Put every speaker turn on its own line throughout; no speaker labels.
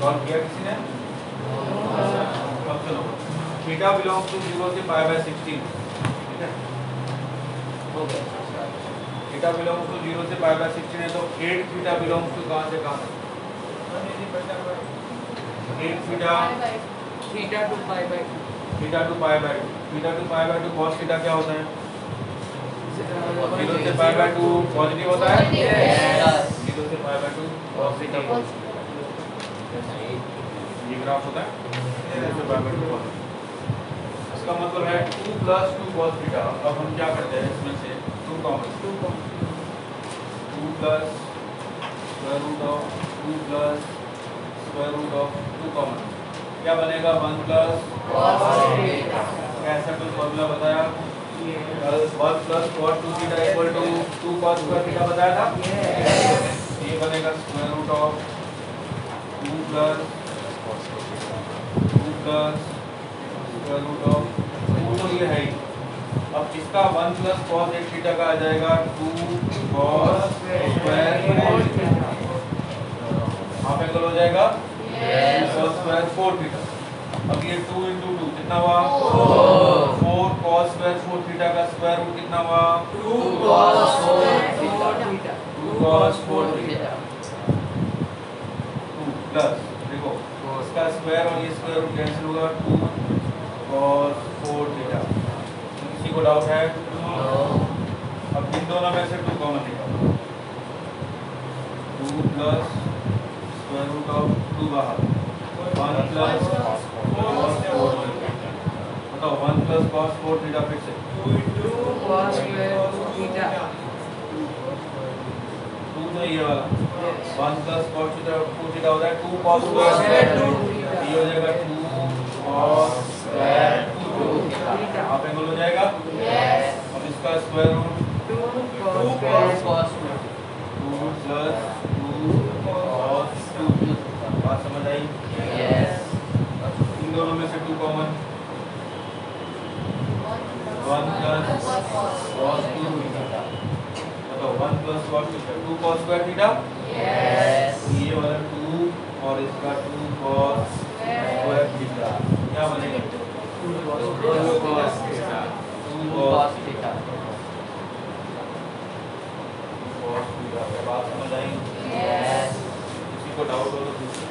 Solve किया किसी ने? अब चलो थीटा बिलोंग्स टू 0 से π/16, ठीक है? हो गया। थीटा बिलोंग्स टू 0 से π/16 है तो 8 थीटा बिलोंग्स टू कहां से कहां तक? 8 theta
to π/2
theta to π/2 cos theta क्या होता है? 0 से π/2 पॉजिटिव होता है?
यस।
0 से π/2 cos थीटा ये ग्राफ होता है 0 से π/2 cos। इसका मतलब है 2 + 2 cos थीटा। अब हम क्या करते हैं इसमें से 2 कॉमन 2 + √2 + √2 कॉमन क्या बनेगा? 1 +
cos थीटा।
कैसा कुछ फॉर्मूला बताया? 1 + cos 2 theta = 2 cos square theta बताया था। ये बनेगा √2 + 2 तो ये है ही। अब इसका 1 + cos 8 थीटा का आ जाएगा 2 cos स्क्वायर हाफ एंगल हो जाएगा cos स्क्वायर 4 थीटा। अब ये 2 × 2 कितना हुआ? 4 cos स्क्वायर 4 थीटा का स्क्वायर रूट कितना हुआ?
2 cos 4 theta
2 cos 4 theta 2 plus देखो इसका स्क्वायर और ये स्क्वायर रूट कैंसिल होगा 2 cos 4 थीटा। किसी को डाउट है? अब इन दोनों में से 2 कॉमन निकालो 2 + स्क्वायर रूट ऑफ 2 बाहर 1 + cos 4 बताओ 1 + cos 4 थीटा फिर से
2 cos स्क्वायर थीटा
2 तो ये वाला 1 + cos 2 थीटा होता है 2 cos स्क्वायर 2 ये हो जाएगा 2 cos स्क्वायर 2 थीटा आप एंगल हो जाएगा। अब इसका square root
2 cos square
2 + 2 cos 2 बात समझ आई? इन दोनों में से 2 कॉमन 1 + cos 2 थीटा बताओ 1 + cos 2 cos स्क्वायर थीटा ये वाला 2 और इसका 2 cos स्क्वायर थीटा क्या बनेगा? 2 cos थीटा 2 cos थीटा बात समझ आई? किसी को डाउट हो तो पूछिए।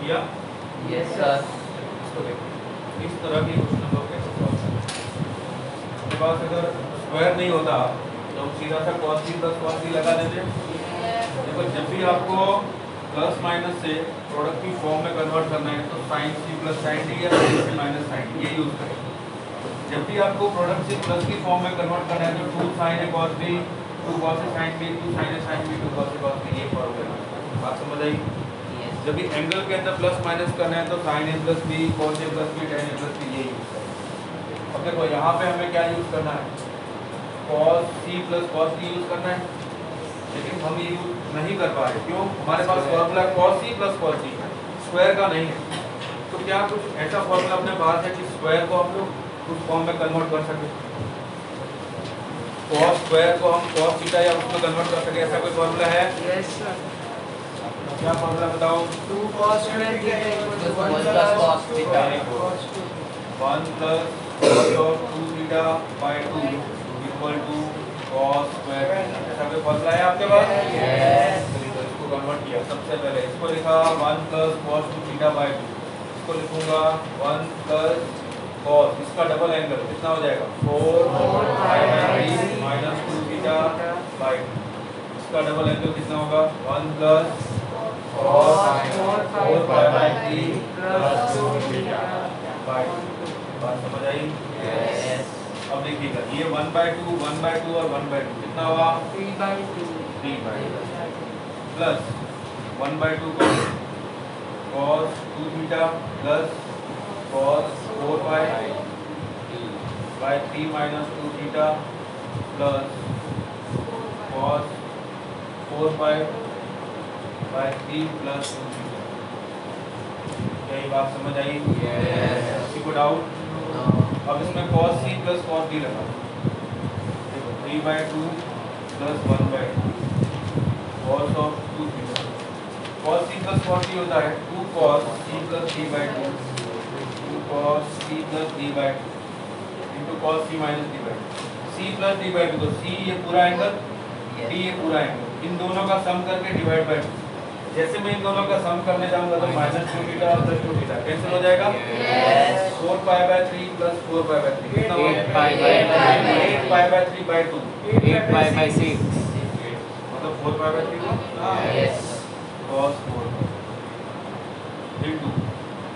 किया?
Yes sir.
इसको देखो इस तरह के क्वेश्चन को कैसे सॉल्व करें। आपके पास अगर स्क्वायर नहीं होता तो हम सीधा सा cos b + cos b लगा देते। देखो जब भी आपको प्लस माइनस से प्रोडक्ट की फॉर्म में कन्वर्ट करना है तो sine C plus sine D या sine C minus sine D ये यूज करेंगे। जब भी आपको प्रोडक्ट से प्लस की फॉर्म में कन्वर्ट करना है तो two sine A cos B, two cos A sine B, two sine A sine B, two cos A cos B, ये फॉर्मूला है। बात समझ आई? जब भी एंगल के अंदर प्लस माइनस करना है तो sign A plus B, cos A plus B, ten A plus B, ये यूज करेंगे। अब देखो यहाँ पे हमें क्या यूज करना है, cos C plus cos D use करना है, लेकिन हम ये यूज नहीं कर पा रहे। क्यों? हमारे पास formula cos c plus cos d है, स्क्वायर का नहीं है। तो क्या कुछ ऐसा फॉर्मूला अपने पास है कि स्क्वायर को हम लोग उस फॉर्म में कन्वर्ट कर सके, cos स्क्वायर को हम cos थीटा या उसमें कन्वर्ट कर सके, ऐसा कोई फॉर्मूला है?
Yes, sir.
क्या फॉर्मूला बताओ?
2 cos square theta equals to 1
plus
plus
cos theta.
cos 2.
1 plus cos of 2 theta by 2 equal to cos square theta. ऐसा कोई फॉर्मूला है आपके पास?
Yes.
चलिए तो इसको कन्वर्ट किया। सबसे पहले इसको लिखा 1 प्लस cos 2 थीटा बाय 2, इसको लिखूंगा 1 प्लस cos, इसका डबल एंगल कितना हो जाएगा 4 pi by 3 minus 2 theta by 2, इसका डबल एंगल कितना होगा 1 plus cos 4 pi by 3 plus 2 theta by 2। बात समझ आई?
Yes.
अब देखिएगा ये 1/2 1/2 और 1/2 कितना हुआ
3/2.
3/2 plus 1/2 cos 2 theta plus cos 4 by 3 minus 2 theta plus cos 4 by 3 plus 2 theta. क्या ये बात समझ आई? किसी को डाउट? अब इसमें cos c plus cos d लगा, देखो 3/2 plus 1/2 cos of 2 theta. cos c plus cos d होता है 2 cos c plus d/2, 2 cos c plus d/2 into cos c minus d/2, c plus d/2, तो c ये पूरा angle, d ये पूरा angle, इन दोनों का सम करके डिवाइड बाय 2। जैसे मैं इन दोनों का सम करने जाऊंगा तो माइनस 2 थीटा और प्लस 2 थीटा कैंसिल हो जाएगा। 4 pi by 3 plus 4 pi by 3 कितना होगा
8 pi by
8 pi by 3 by 2,
8 pi by 6.
मतलब 4 पाई बाय 3 हुआ
Yes.
cos 4 into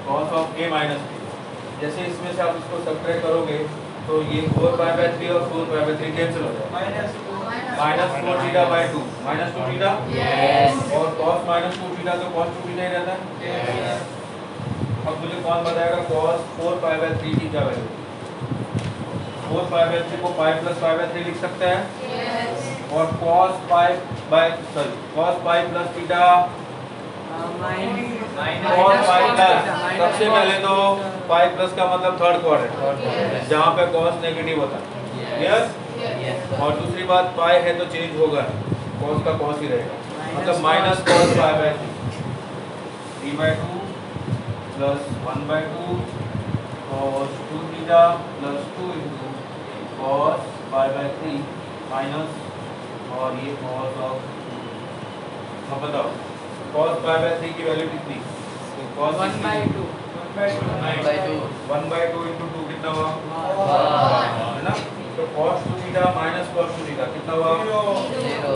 cos of a minus b। जैसे इसमें से आप इसको सब्ट्रैक्ट करोगे तो ये 4 पाई बाय 3 और 4 पाई बाय 3 कैंसिल हो जाएगा, minus 4 theta by 2 minus 2 theta
Yes.
और cos माइनस 2 थीटा तो cos 2 थीटा ही रहता है। अब मुझे कौन बताएगा cos 4 पाई बाय 3 की क्या वैल्यू? 4 पाई बाय 3 को पाई प्लस पाई बाय 3 लिख सकते हैं और cos पाई plus theta cos pi plus, सबसे पहले तो पाई प्लस का मतलब थर्ड क्वाड्रेंट जहाँ पे cos नेगेटिव होता है। यस। और दूसरी बात पाई है तो चेंज होगा, cos का cos ही रहेगा, मतलब minus cos pi by 3/2 plus 1/2 cos 2 theta plus 2 into cos pi by 3 minus और ये cos ऑफ, अब बताओ cos पाई बाय 3 की वैल्यू कितनी? cos
1/2.
1/2 इंटू 2 कितना हुआ है ना, तो cos 2 theta minus cos 2 theta कितना हुआ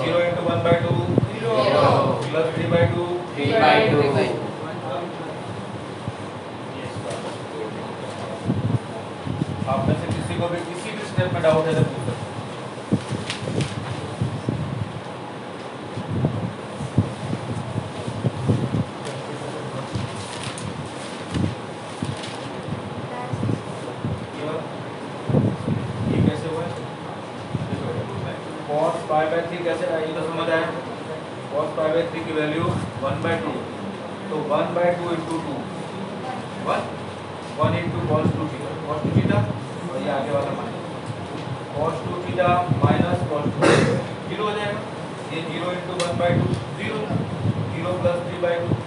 0 इंटू 1/2 प्लस 3/2
3/2.
आप में से किसी को भी किसी भी स्टेप में डाउट है तो पूछ सकते हैं। ये कैसे हुआ? cos पाई बाय 3 कैसे आया ये तो समझ आया। cos पाई बाय 3 की वैल्यू 1/2, तो 1/2 into 2 1 into cos 2 theta, cos 2 theta और ये आगे वाला minus cos 2 theta minus cos 2 zero हो जाएगा, ये 0 इंटू 1/2 0 प्लस 3/2।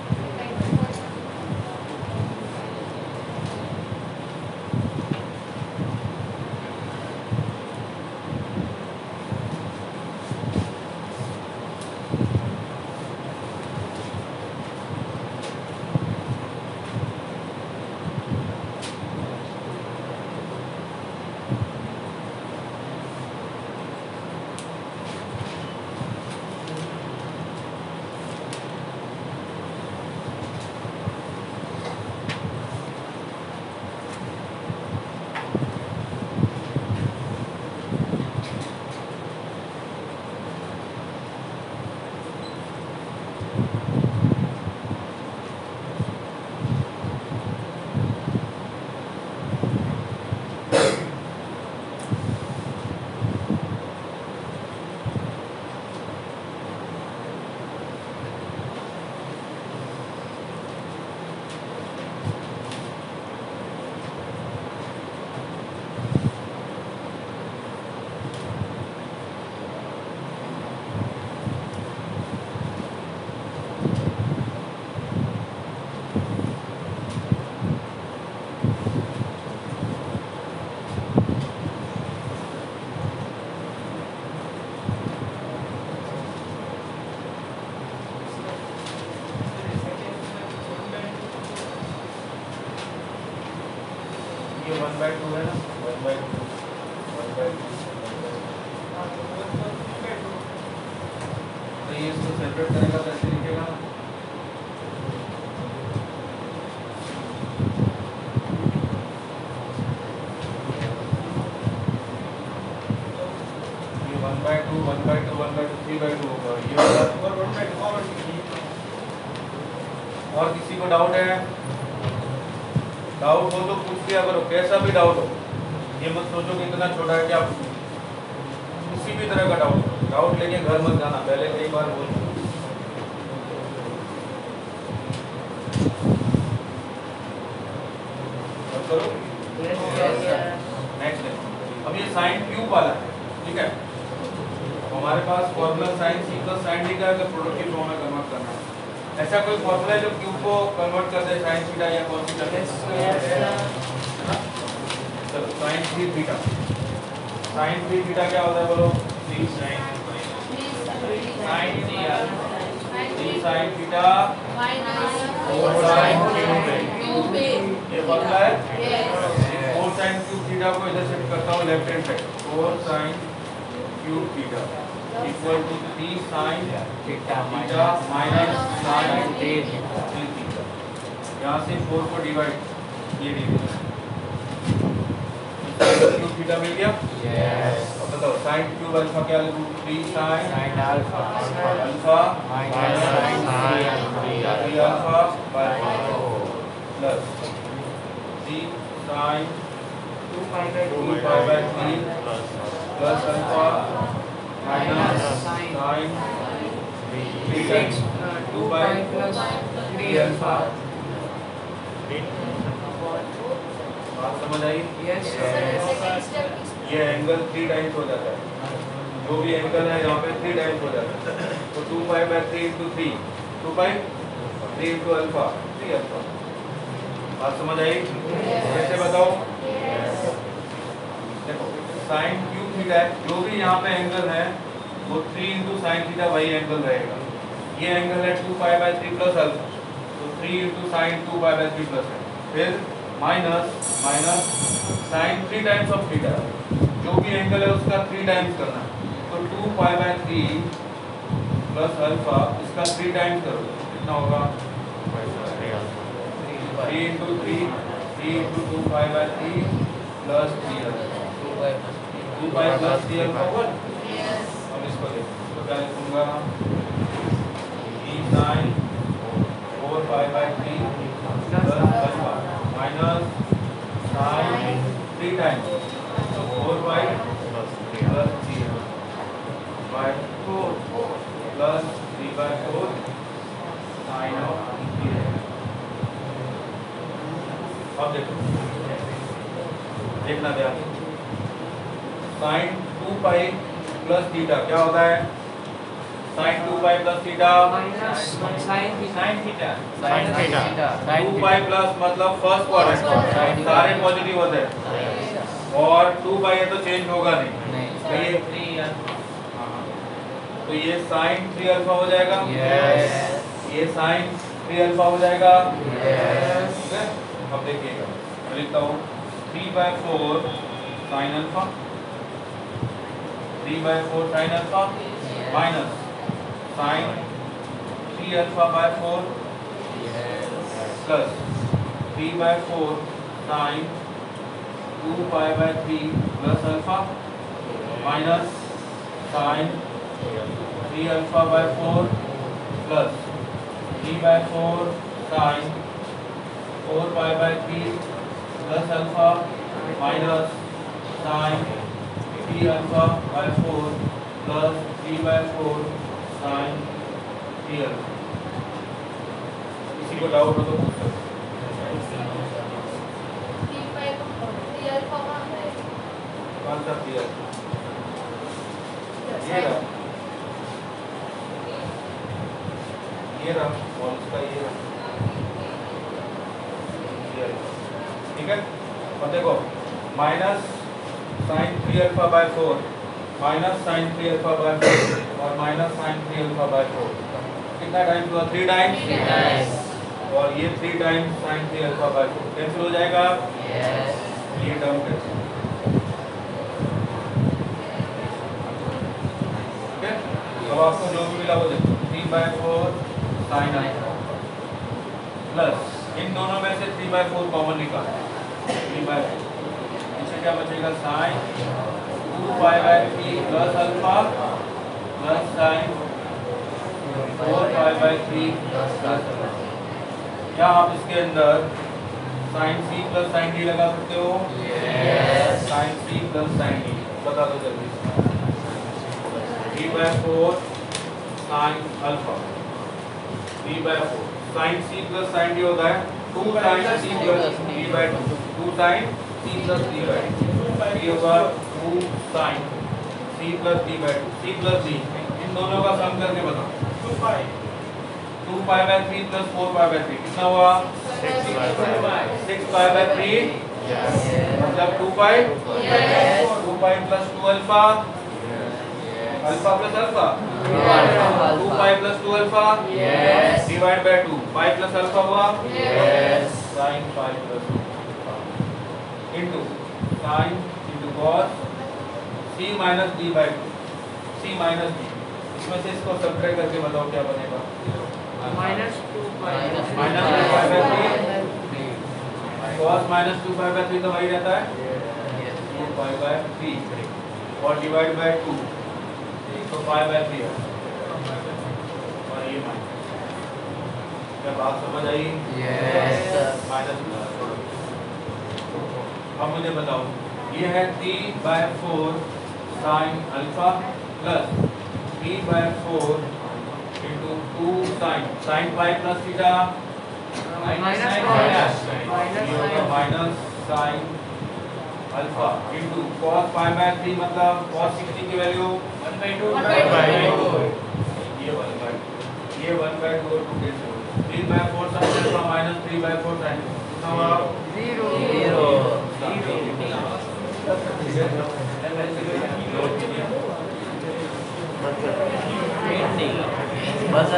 1/2 है ना, 1/2 1/2 तो ये इसको सेपरेट करेगा तो ऐसे लिखेगा ये 1/2 1/2 1/2 3/2 होगा ये वाला। और किसी को डाउट है? डाउट हो तो पूछ लिया करो, कैसा भी डाउट हो, ये मत सोचो कि इतना छोटा है कि आप किसी भी तरह का डाउट लेके घर मत जाना, पहले कई बार बोल करो। नेक्स्ट है, अब ये साइन क्यूब वाला है, ठीक है। हमारे पास formula sine C plus sine D का अगर प्रोडक्ट की फॉर्म में कन्वर्ट करना है, ऐसा कोई फॉर्मूला है जो क्यूब को कन्वर्ट कर दे साइन थीटा या कॉस थीटा? चलो साइन 3 थीटा, साइन 3 थीटा क्या होता है बोलो? 3 साइन थीटा और साइन क्यूब, ये फॉर्मूला है। 4 साइन क्यूब थीटा को इधर शिफ्ट करता हूँ left hand side, 4 sine cube theta equal to 3 sine theta minus sine 3 theta. यहाँ से 4 को डिवाइड, ये डिवीजन क्यूब थीटा मिल गया। अब बताओ साइन क्यूब अल्फा क्या लिखूं? 3 sine alpha minus sine 3 alpha by 4 plus 3 sine 2 pi by 3 plus alpha minus sine 2 by
plus
3 alpha. बात समझ आई?
यस
ये एंगल 3 टाइम्स हो जाता है, जो भी एंगल है यहाँ पे 3 टाइम्स हो जाता है, तो 2 pi by 3 into 3 2 pi 3 into alpha 3 alpha. बात समझ आई? कैसे बताओ? देखो साइन क्यूब थीटा है, जो भी यहाँ पे एंगल है वो 3 इंटू साइन थीटा वही एंगल रहेगा। ये एंगल है 2 पाई बाय 3 प्लस अल्फा, तो 3 into sine 2 pi by 3 plus है, फिर minus sine 3 times of theta, जो भी एंगल है उसका 3 टाइम्स करना है, तो 2 पाई बाय 3 प्लस अल्फा इसका 3 टाइम्स करो, कितना होगा? 3 into 3 into 2 pi by 3 plus 3 alpha 2 pi plus 3 alpha हुआ। अब इसको देखो तो क्या लिखूंगा? 3 sine 4 pi by 3 plus alpha minus sine 3 times, तो 4 pi plus 3 by 4 plus 3 by 4 sine of 3। अब देखो, देखना ध्यान, साइन 2 पाई प्लस थीटा क्या होता है? Sine 2 pi plus theta
minus sine theta
2 pi plus मतलब फर्स्ट क्वाड्रेंट सारे पॉजिटिव होते हैं, और 2 पाई है तो चेंज होगा नहीं, तो ये 3 तो ये साइन 3 अल्फा हो जाएगा। ये साइन 3 अल्फा हो जाएगा। ठीक है, अब देखिएगा मैं लिखता हूँ 3/4 sine alpha, 3/4 sine alpha minus sine 3 alpha by 4 plus 3/4 sine 2 pi by 3 plus alpha minus sine 3 alpha by 4 plus 3/4 sine 4 pi by 3 plus alpha minus sine 3 alpha by 4 plus 3/4 sine 3 alpha. किसी को doubt हो तो पूछ सकते कौन सा 3 alpha? ये रहा और इसका ये रहा, ठीक है। और देखो minus sine 3 alpha by 4 minus sine 3 alpha by 4 और माइनस साइन 3 अल्फा बाय 4 कितना टाइम्स हुआ? 3 टाइम्स, और ये 3 times sign 3 alpha by 4 cancel हो जाएगा। ये टर्म कैसे, ओके। अब आपको जो भी मिला वो देखो 3/4 sin अल्फा प्लस इन दोनों में से 3/4 कॉमन निकालो 3/4 नीचे क्या बचेगा sin 2π/3 plus alpha plus sin 4π/3 plus alpha. क्या आप इसके अंदर sin c plus sin d लगा सकते हो?
Yes.
sin c plus sin d बता दो जल्दी। 3/4 sin alpha 3/4 sin c plus sin d होता है 2 sin c plus d/2 2 sin c plus d/2 ये होगा 2 sin c plus d/2 c plus d इन दोनों का सम करके बताओ 2π/3 प्लस 4π/3 कितना हुआ 6π/3 मतलब 2π 2π plus 2 alpha alpha plus alpha 2π plus 2 alpha divide by 2 pi plus alpha हुआ sin pi plus into sin into cos c minus d by 2 c minus d इसमें से इसको सब्ट्रैक्ट करके बताओ क्या बनेगा
minus 2π
माइनस 2π/3 cos माइनस 2π/3 तो वही रहता है 2π/3 और डिवाइड बाय 2 तो π/3 है और ये माइनस। क्या बात समझ आई? माइनस अब मुझे बताओ ये है 3/4 sin alpha plus 3/4 into 2 sin pi plus theta
minus
minus sin alpha into cos pi/3 मतलब cos 60 की वैल्यू 1/2 ये 1/2 ये 1/2 और 2 कैंसिल हो गए 3/4 sin अल्फा minus 3/4 sin कितना हुआ
0 बस